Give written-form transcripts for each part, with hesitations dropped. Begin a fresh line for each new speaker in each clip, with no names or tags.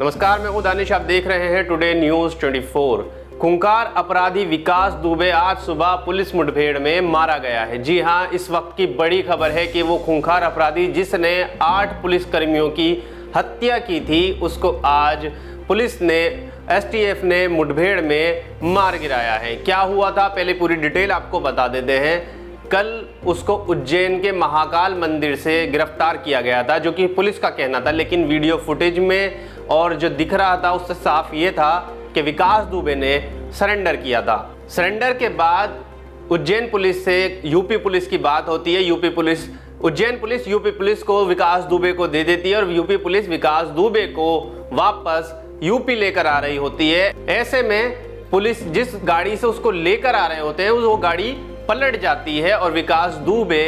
नमस्कार, मैं हूं दानिश। आप देख रहे हैं टुडे न्यूज 24। खूंखार अपराधी विकास दुबे आज सुबह पुलिस मुठभेड़ में मारा गया है। जी हां, इस वक्त की बड़ी खबर है कि वो खूंखार अपराधी जिसने 8 पुलिसकर्मियों की हत्या की थी, उसको आज पुलिस ने एसटीएफ ने मुठभेड़ में मार गिराया है। क्या हुआ था, पहले पूरी डिटेल आपको बता देते हैं। कल उसको उज्जैन के महाकाल मंदिर से गिरफ्तार किया गया था, जो कि पुलिस का कहना था, लेकिन वीडियो फुटेज में और जो दिख रहा था उससे साफ ये था कि विकास दुबे ने सरेंडर किया था। सरेंडर के बाद उज्जैन पुलिस से यूपी पुलिस की बात होती है। उज्जैन पुलिस यूपी पुलिस को विकास दुबे को दे देती है और यूपी पुलिस विकास दुबे को वापस यूपी लेकर आ रही होती है। ऐसे में पुलिस जिस गाड़ी से उसको लेकर आ रहे होते हैं वो गाड़ी पलट जाती है और विकास दुबे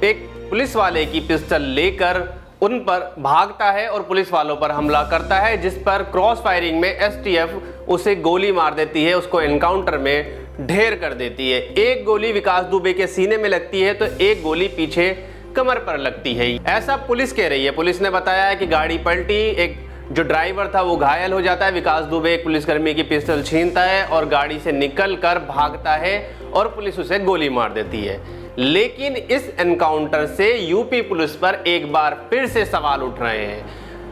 एक पुलिस वाले की पिस्टल लेकर उन पर भागता है और पुलिस वालों पर हमला करता है, जिस पर क्रॉस फायरिंग में एसटीएफ उसे गोली मार देती है, उसको एनकाउंटर में ढेर कर देती है। एक गोली विकास दुबे के सीने में लगती है तो एक गोली पीछे कमर पर लगती है। ऐसा पुलिस कह रही है। पुलिस ने बताया है कि गाड़ी पलटी, एक जो ड्राइवर था वो घायल हो जाता है। विकास दुबे एक पुलिसकर्मी की पिस्टल छीनता है और गाड़ी से निकल कर भागता है और पुलिस उसे गोली मार देती है। लेकिन इस एनकाउंटर से यूपी पुलिस पर एक बार फिर से सवाल उठ रहे हैं।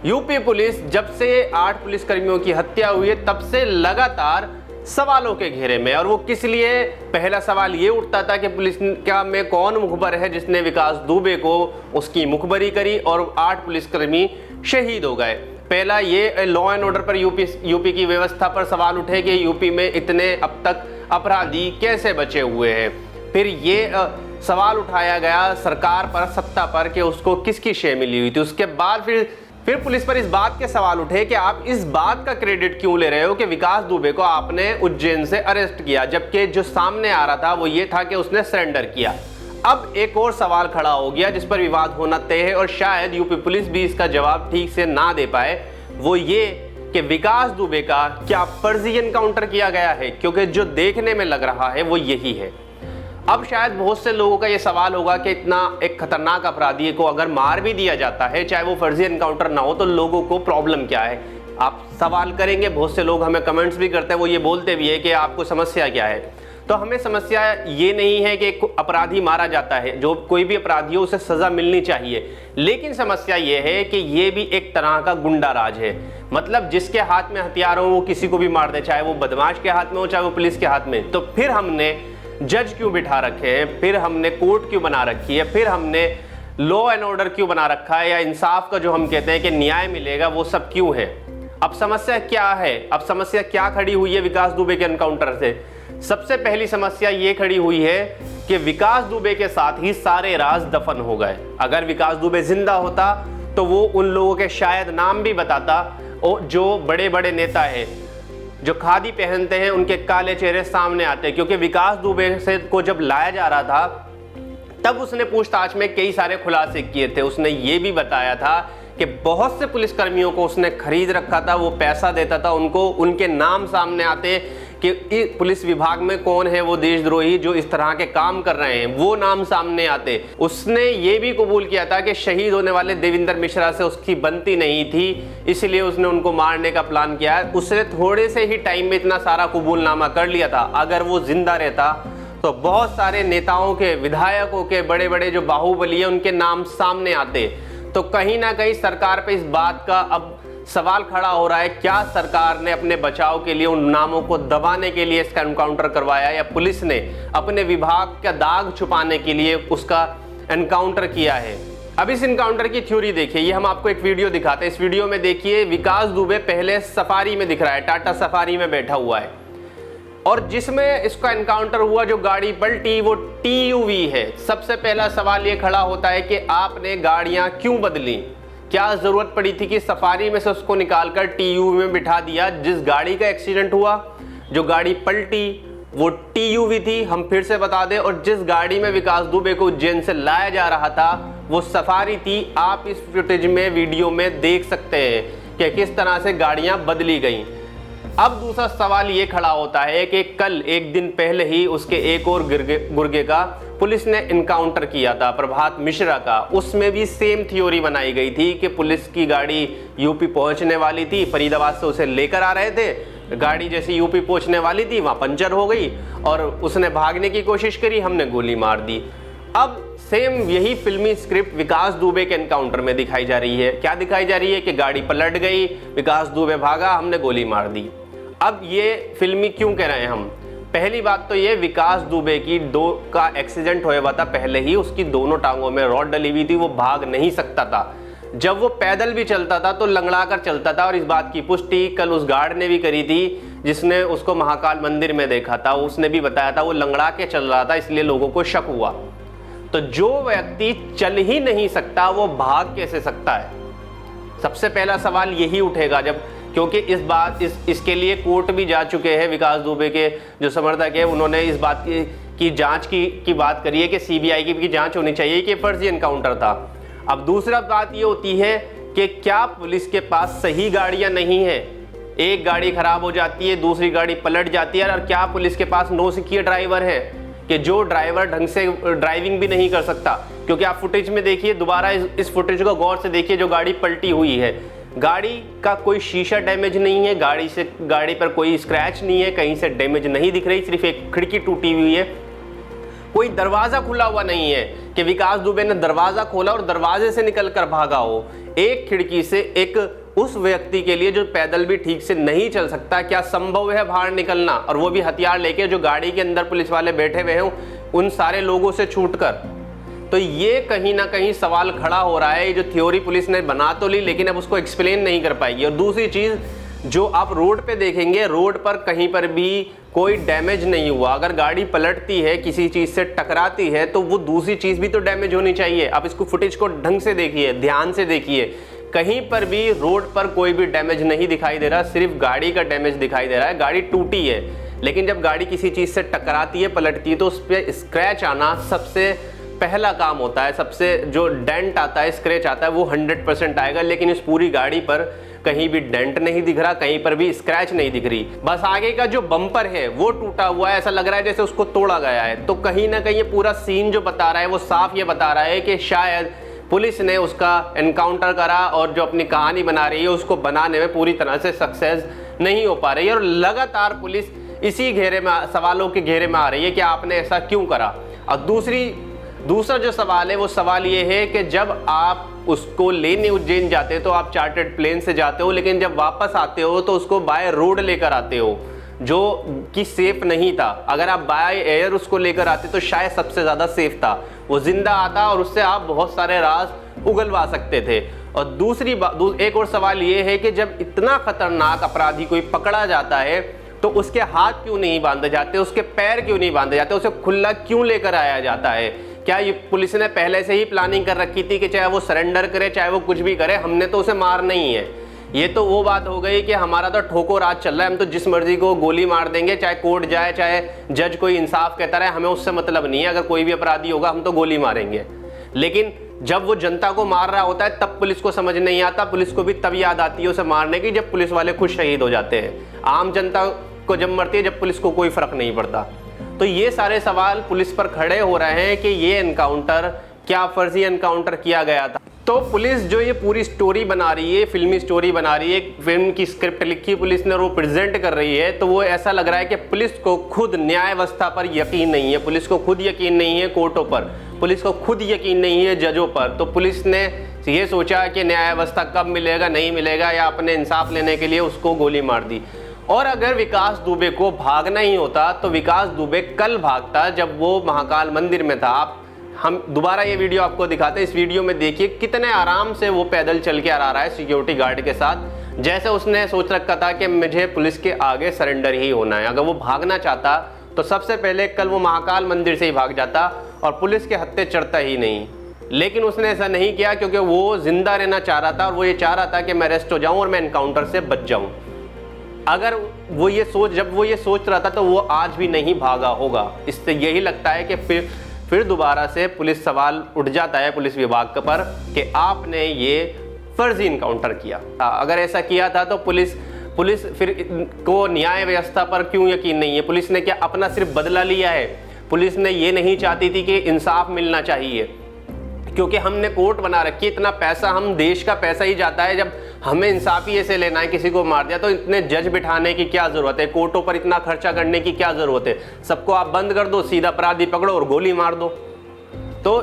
यूपी पुलिस जब से 8 पुलिसकर्मियों की हत्या हुई है तब से लगातार सवालों के घेरे में। और वो किस लिए, पहला सवाल ये उठता था कि पुलिस क्या में कौन मुखबर है जिसने विकास दुबे को उसकी मुखबरी करी और 8 पुलिसकर्मी शहीद हो गए। पहला ये लॉ एंड ऑर्डर पर यूपी की व्यवस्था पर सवाल उठे कि यूपी में इतने अब तक अपराधी कैसे बचे हुए हैं। फिर ये सवाल उठाया गया सरकार पर, सत्ता पर, कि उसको किसकी शय मिली हुई थी। उसके बाद फिर पुलिस पर इस बात के सवाल उठे कि आप इस बात का क्रेडिट क्यों ले रहे हो कि विकास दुबे को आपने उज्जैन से अरेस्ट किया, जबकि जो सामने आ रहा था वो ये था कि उसने सरेंडर किया। अब एक और सवाल खड़ा हो गया जिस पर विवाद होना तय है और शायद यूपी पुलिस भी इसका जवाब ठीक से ना दे पाए। वो ये कि विकास दुबे का क्या फर्जी एनकाउंटर किया गया है, क्योंकि जो देखने में लग रहा है वो यही है। अब शायद बहुत से लोगों का ये सवाल होगा कि इतना एक खतरनाक अपराधी को अगर मार भी दिया जाता है, चाहे वो फर्जी एनकाउंटर ना हो, तो लोगों को प्रॉब्लम क्या है। आप सवाल करेंगे, बहुत से लोग हमें कमेंट्स भी करते हैं, वो ये बोलते भी है कि आपको समस्या क्या है। तो हमें समस्या ये नहीं है कि एक अपराधी मारा जाता है, जो कोई भी अपराधी हो उसे सजा मिलनी चाहिए, लेकिन समस्या ये है कि ये भी एक तरह का गुंडा राज है। मतलब जिसके हाथ में हथियार हो वो किसी को भी मार दे, चाहे वो बदमाश के हाथ में हो चाहे वो पुलिस के हाथ में। तो फिर हमने जज क्यों बिठा रखे हैं, फिर हमने कोर्ट क्यों बना रखी है, फिर हमने लॉ एंड ऑर्डर क्यों बना रखा है, या इंसाफ का जो हम कहते हैं कि न्याय मिलेगा, वो सब क्यों है। अब समस्या क्या है, अब समस्या क्या खड़ी हुई है विकास दुबे के एनकाउंटर से। सबसे पहली समस्या ये खड़ी हुई है कि विकास दुबे के साथ ही सारे राज दफन हो गए। अगर विकास दुबे जिंदा होता तो वो उन लोगों के शायद नाम भी बताता, और जो बड़े बड़े नेता हैं जो खादी पहनते हैं उनके काले चेहरे सामने आते, क्योंकि विकास दुबे से को जब लाया जा रहा था तब उसने पूछताछ में कई सारे खुलासे किए थे। उसने ये भी बताया था कि बहुत से पुलिसकर्मियों को उसने खरीद रखा था, वो पैसा देता था उनको, उनके नाम सामने आते कि पुलिस विभाग में कौन है वो देशद्रोही जो इस तरह के काम कर रहे हैं, वो नाम सामने आते। उसने ये भी कबूल किया था कि शहीद होने वाले देवेंद्र मिश्रा से उसकी बनती नहीं थी, इसलिए उसने उनको मारने का प्लान किया। उसने थोड़े से ही टाइम में इतना सारा कबूलनामा कर लिया था। अगर वो जिंदा रहता तो बहुत सारे नेताओं के, विधायकों के, बड़े बड़े जो बाहुबली है उनके नाम सामने आते। तो कहीं ना कहीं सरकार पे इस बात का अब सवाल खड़ा हो रहा है, क्या सरकार ने अपने बचाव के लिए उन नामों को दबाने के लिए इसका एनकाउंटर करवाया, या पुलिस ने अपने विभाग का दाग छुपाने के लिए उसका एनकाउंटर किया है। अब इस एनकाउंटर की थ्योरी देखिए, ये हम आपको एक वीडियो दिखाते हैं। इस वीडियो में देखिए विकास दुबे पहले सफारी में दिख रहा है, टाटा सफारी में बैठा हुआ है, और जिसमें इसका एनकाउंटर हुआ जो गाड़ी पलटी वो टीयूवी है। सबसे पहला सवाल ये खड़ा होता है कि आपने गाड़ियां क्यों बदली, क्या जरूरत पड़ी थी कि सफारी में से उसको निकालकर टीयूवी में बिठा दिया। जिस गाड़ी का एक्सीडेंट हुआ, जो गाड़ी पलटी, वो टीयूवी थी, हम फिर से बता दें, और जिस गाड़ी में विकास दुबे को उज्जैन से लाया जा रहा था वो सफारी थी। आप इस फुटेज में, वीडियो में देख सकते हैं कि किस तरह से गाड़ियां बदली गई। अब दूसरा सवाल ये खड़ा होता है कि कल एक दिन पहले ही उसके एक और गुर्गे का पुलिस ने इनकाउंटर किया था प्रभात मिश्रा का, उसमें भी सेम थ्योरी बनाई गई थी कि पुलिस की गाड़ी यूपी पहुंचने वाली थी, फरीदाबाद से उसे लेकर आ रहे थे, गाड़ी जैसे यूपी पहुंचने वाली थी वहां पंचर हो गई और उसने भागने की कोशिश करी, हमने गोली मार दी। अब सेम यही फिल्मी स्क्रिप्ट विकास दुबे के एनकाउंटर में दिखाई जा रही है। क्या दिखाई जा रही है कि गाड़ी पलट गई, विकास दुबे भागा, हमने गोली मार दी। अब ये फिल्मी क्यों कह रहे हैं हम? पहली बात तो ये, विकास दुबे की का एक्सीडेंट होया हुआ था पहले ही, उसकी दोनों टांगों में रॉड डली हुई थी, वो भाग नहीं सकता था। जब वो पैदल भी चलता था तो लंगड़ा कर चलता था, और इस बात की पुष्टि कल उस गार्ड ने भी करी थी जिसने उसको महाकाल मंदिर में देखा था। उसने भी बताया था वो लंगड़ा के चल रहा था, इसलिए लोगों को शक हुआ। तो जो व्यक्ति चल ही नहीं सकता वो भाग कैसे सकता है? सबसे पहला सवाल यही उठेगा, जब क्योंकि इसके लिए कोर्ट भी जा चुके हैं। विकास दुबे के जो समर्थक है उन्होंने इस बात की जांच की बात करी है कि सीबीआई की भी जांच होनी चाहिए कि फर्जी एनकाउंटर था। अब दूसरा बात ये होती है कि क्या पुलिस के पास सही गाड़ियां नहीं है? एक गाड़ी खराब हो जाती है, दूसरी गाड़ी पलट जाती है, और क्या पुलिस के पास नौसिखिए ड्राइवर है कि जो ड्राइवर ढंग से ड्राइविंग भी नहीं कर सकता? क्योंकि आप फुटेज में देखिए, दोबारा इस फुटेज को गौर से देखिए, जो गाड़ी पलटी हुई है, गाड़ी का कोई शीशा डैमेज नहीं है, गाड़ी पर कोई स्क्रैच नहीं है, कहीं से डैमेज नहीं दिख रही, सिर्फ एक खिड़की टूटी हुई है, कोई दरवाजा खुला हुआ नहीं है कि विकास दुबे ने दरवाजा खोला और दरवाजे से निकलकर भागा हो। एक खिड़की से एक उस व्यक्ति के लिए जो पैदल भी ठीक से नहीं चल सकता, क्या संभव है बाहर निकलना, और वो भी हथियार लेके, जो गाड़ी के अंदर पुलिस वाले बैठे हुए हैं उन सारे लोगों से छूटकर? तो ये कहीं ना कहीं सवाल खड़ा हो रहा है। जो थ्योरी पुलिस ने बना तो ली, लेकिन अब उसको एक्सप्लेन नहीं कर पाएगी। और दूसरी चीज, जो आप रोड पे देखेंगे, रोड पर कहीं पर भी कोई डैमेज नहीं हुआ। अगर गाड़ी पलटती है, किसी चीज से टकराती है, तो वो दूसरी चीज भी तो डैमेज होनी चाहिए। आप इसको फुटेज को ढंग से देखिए, ध्यान से देखिए, कहीं पर भी रोड पर कोई भी डैमेज नहीं दिखाई दे रहा, सिर्फ गाड़ी का डैमेज दिखाई दे रहा है। गाड़ी टूटी है, लेकिन जब गाड़ी किसी चीज से टकराती है, पलटती है, तो उस पर स्क्रैच आना सबसे पहला काम होता है। सबसे जो डेंट आता है, स्क्रैच आता है, वो 100% आएगा। लेकिन इस पूरी गाड़ी पर कहीं भी डेंट नहीं दिख रहा, कहीं पर भी स्क्रैच नहीं दिख रही। बस आगे का जो बम्पर है वो टूटा हुआ है, ऐसा लग रहा है जैसे उसको तोड़ा गया है। तो कहीं ना कहीं ये पूरा सीन जो बता रहा है वो साफ ये बता रहा है कि शायद पुलिस ने उसका एनकाउंटर करा और जो अपनी कहानी बना रही है उसको बनाने में पूरी तरह से सक्सेस नहीं हो पा रही है। और लगातार पुलिस इसी घेरे में, सवालों के घेरे में आ रही है कि आपने ऐसा क्यों करा। और दूसरा जो सवाल है वो सवाल ये है कि जब आप उसको लेने उज्जैन जाते हो तो आप चार्टर्ड प्लेन से जाते हो, लेकिन जब वापस आते हो तो उसको बाय रोड लेकर आते हो, जो कि सेफ नहीं था। अगर आप बाय एयर उसको लेकर आते तो शायद सबसे ज्यादा सेफ था, वो जिंदा आता और उससे आप बहुत सारे राज उगलवा सकते थे। और दूसरी बात, एक और सवाल ये है कि जब इतना खतरनाक अपराधी कोई पकड़ा जाता है तो उसके हाथ क्यों नहीं बांधे जाते, उसके पैर क्यों नहीं बांधे जाते, उसे खुला क्यों लेकर आया जाता है? क्या ये पुलिस ने पहले से ही प्लानिंग कर रखी थी कि चाहे वो सरेंडर करे, चाहे वो कुछ भी करे, हमने तो उसे मार नहीं है? ये तो वो बात हो गई कि हमारा तो ठोको राज चल रहा है, हम तो जिस मर्जी को गोली मार देंगे, चाहे कोर्ट जाए, चाहे जज कोई इंसाफ कहता रहे, हमें उससे मतलब नहीं है। अगर कोई भी अपराधी होगा हम तो गोली मारेंगे। लेकिन जब वो जनता को मार रहा होता है तब पुलिस को समझ नहीं आता। पुलिस को भी तब याद आती है उसे मारने की जब पुलिस वाले खुद शहीद हो जाते हैं। आम जनता को जब मरती है, जब पुलिस को कोई फर्क नहीं पड़ता। तो ये सारे सवाल पुलिस पर खड़े हो रहे हैं कि ये एनकाउंटर क्या फर्जी एनकाउंटर किया गया था। तो पुलिस जो ये पूरी स्टोरी बना रही है, फिल्मी स्टोरी बना रही है, फिल्म की स्क्रिप्ट लिखी पुलिस ने और वो प्रेजेंट कर रही है, तो वो ऐसा लग रहा है कि पुलिस को खुद न्याय व्यवस्था पर यकीन नहीं है, पुलिस को खुद यकीन नहीं है कोर्टों पर, पुलिस को खुद यकीन नहीं है जजों पर। तो पुलिस ने ये सोचा कि न्याय व्यवस्था कब मिलेगा, नहीं मिलेगा, या अपने इंसाफ लेने के लिए उसको गोली मार दी। और अगर विकास दुबे को भागना ही होता तो विकास दुबे कल भागता जब वो महाकाल मंदिर में था। हम दोबारा ये वीडियो आपको दिखाते हैं। इस वीडियो में देखिए कितने आराम से वो पैदल चल के आ रहा है सिक्योरिटी गार्ड के साथ, जैसे उसने सोच रखा था कि मुझे पुलिस के आगे सरेंडर ही होना है। अगर वो भागना चाहता तो सबसे पहले कल वो महाकाल मंदिर से ही भाग जाता और पुलिस के हत्थे चढ़ता ही नहीं। लेकिन उसने ऐसा नहीं किया क्योंकि वो जिंदा रहना चाह रहा था और वो ये चाह रहा था कि मैं अरेस्ट हो जाऊं और मैं एनकाउंटर से बच जाऊं। अगर वो ये सोच रहा था तो वो आज भी नहीं भागा होगा। इससे यही लगता है कि फिर दोबारा से पुलिस सवाल उठ जाता है पुलिस विभाग पर कि आपने ये फर्जी इनकाउंटर किया। अगर ऐसा किया था तो पुलिस फिर को न्याय व्यवस्था पर क्यों यकीन नहीं है? पुलिस ने क्या अपना सिर्फ बदला लिया है? पुलिस ने ये नहीं चाहती थी कि इंसाफ मिलना चाहिए, क्योंकि हमने कोर्ट बना रखी है, इतना पैसा, हम देश का पैसा ही जाता है, जब हमें इंसाफ ही ऐसे लेना है, किसी को मार दिया तो इतने जज बिठाने की क्या जरूरत है, कोर्टों पर इतना खर्चा करने की क्या जरूरत है, सबको आप बंद कर दो, सीधा अपराधी पकड़ो और गोली मार दो। तो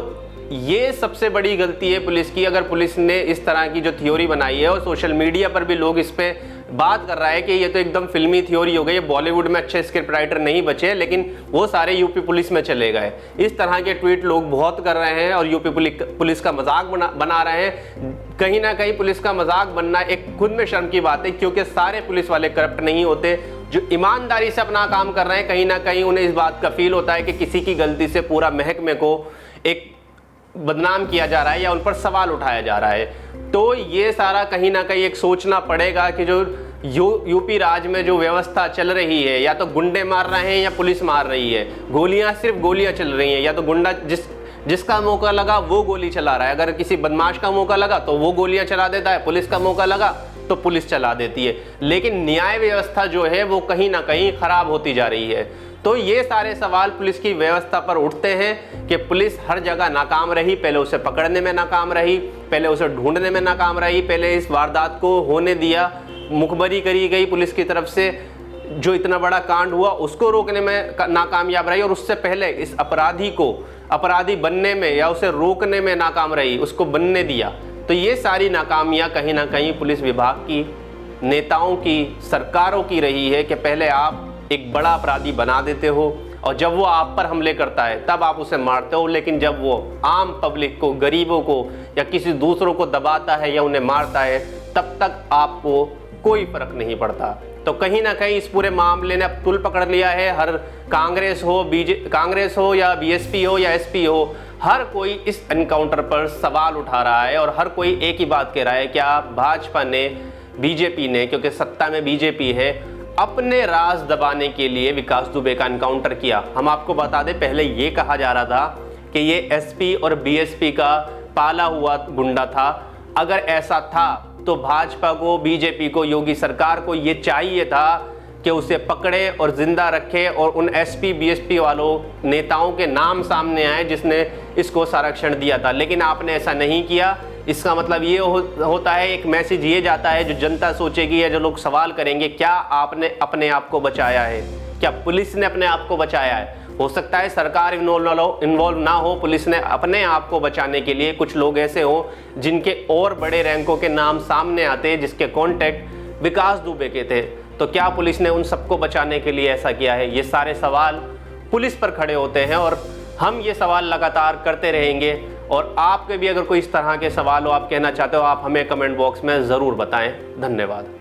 ये सबसे बड़ी गलती है पुलिस की। अगर पुलिस ने इस तरह की जो थ्योरी बनाई है, और सोशल मीडिया पर भी लोग इस पे बात कर रहा है कि ये तो एकदम फिल्मी थ्योरी हो गई, ये बॉलीवुड में अच्छे स्क्रिप्ट राइटर नहीं बचे, लेकिन वो सारे यूपी पुलिस में चले गए। इस तरह के ट्वीट लोग बहुत कर रहे हैं और यूपी पुलिस का मजाक बना रहे हैं। कहीं ना कहीं पुलिस का मजाक बनना एक खुद में शर्म की बात है, क्योंकि सारे पुलिस वाले करप्ट नहीं होते। जो ईमानदारी से अपना काम कर रहे हैं, कहीं ना कहीं उन्हें इस बात का फील होता है कि किसी की गलती से पूरा महकमे को एक बदनाम किया जा रहा है या उन पर सवाल उठाया जा रहा है। तो ये सारा कहीं ना कहीं एक सोचना पड़ेगा कि जो यूपी राज्य में जो व्यवस्था चल रही है, या तो गुंडे मार रहे हैं या पुलिस मार रही है, गोलियां सिर्फ गोलियां चल रही हैं, या तो गुंडा जिसका मौका लगा वो गोली चला रहा है, अगर किसी बदमाश का मौका लगा तो वो गोलियां चला देता है, पुलिस का मौका लगा तो पुलिस चला देती है। लेकिन न्याय व्यवस्था जो है वो कहीं ना कहीं खराब होती जा रही है। तो ये सारे सवाल पुलिस की व्यवस्था पर उठते हैं कि पुलिस हर जगह नाकाम रही, पहले उसे पकड़ने में नाकाम रही, पहले उसे ढूंढने में नाकाम रही, पहले इस वारदात को होने दिया, मुखबरी करी गई पुलिस की तरफ से, जो इतना बड़ा कांड हुआ उसको रोकने में नाकामयाब रही, और उससे पहले इस अपराधी को अपराधी बनने में या उसे रोकने में नाकाम रही, उसको बनने दिया। तो ये सारी नाकामियां कहीं ना कहीं पुलिस विभाग की, नेताओं की, सरकारों की रही है कि पहले आप एक बड़ा अपराधी बना देते हो, और जब वो आप पर हमले करता है तब आप उसे मारते हो, लेकिन जब वो आम पब्लिक को, गरीबों को या किसी दूसरों को दबाता है या उन्हें मारता है, तब तक आपको कोई फर्क नहीं पड़ता। तो कहीं ना कहीं इस पूरे मामले ने अब तुल पकड़ लिया है। हर कांग्रेस हो या बीएसपी हो या एसपी हो, हर कोई इस एनकाउंटर पर सवाल उठा रहा है, और हर कोई एक ही बात कह रहा है, क्या भाजपा ने, बीजेपी ने, क्योंकि सत्ता में बीजेपी है, अपने राज दबाने के लिए विकास दुबे का एनकाउंटर किया। हम आपको बता दें, पहले ये कहा जा रहा था कि ये एसपी और बीएसपी का पाला हुआ गुंडा था। अगर ऐसा था तो भाजपा को, बीजेपी को, योगी सरकार को ये चाहिए था कि उसे पकड़े और जिंदा रखे, और उन एसपी बीएसपी वालों नेताओं के नाम सामने आए जिसने इसको संरक्षण दिया था। लेकिन आपने ऐसा नहीं किया। इसका मतलब ये होता है, एक मैसेज ये जाता है, जो जनता सोचेगी या जो लोग सवाल करेंगे, क्या आपने अपने आप को बचाया है, क्या पुलिस ने अपने आप को बचाया है। हो सकता है सरकार इन्वॉल्व ना हो, पुलिस ने अपने आप को बचाने के लिए कुछ लोग ऐसे हो जिनके और बड़े रैंकों के नाम सामने आते हैं, जिसके कॉन्टेक्ट विकास दुबे के थे। तो क्या पुलिस ने उन सबको बचाने के लिए ऐसा किया है? ये सारे सवाल पुलिस पर खड़े होते हैं, और हम ये सवाल लगातार करते रहेंगे। और आपके भी अगर कोई इस तरह के सवाल हो, आप कहना चाहते हो, आप हमें कमेंट बॉक्स में ज़रूर बताएं। धन्यवाद।